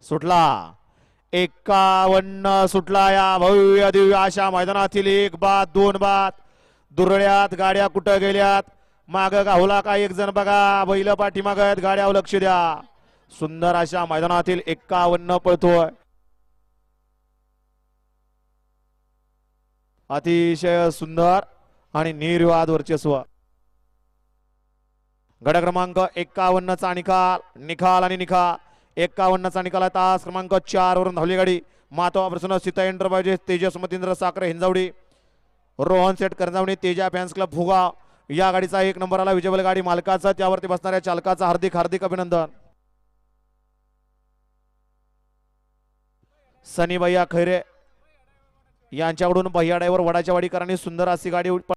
सुटला 51 सुटला या भव्य दिव्य अशा मैदानातील एक बाद दोन बाद दुरळ्यात गाड्या कुठं गेल्यात माग गावला का एक जण बघा बैल पाठीमाग आहेत गाड्यावर लक्ष द्या सुंदर अशा मैदानातील 51 पळतोय अतिशय सुंदर आणि निर्विवाद वर्चस्व गड क्रमांक 51 चा निकाल आणि निकाल 51 चा निकाल तास क्रमांक 4 वरून धावली गाडी मातवा प्रसन्न सीता एंटरप्राइजेस तेजस मतींद्र साखरे हिंजावडी रोहन सेट करंजावणी तेजा फॅन्स क्लब फुगाव या गाडीचा 1 नंबर आला विजयबल गाडी मालकाचा त्यावरती बसणाऱ्या चालकाचा हार्दिक अभिनंदन सनी भैया खैरे यांच्याकडून भैया ड्रायव्हर वडाच्या वाडीकरांनी सुंदर अशी गाडी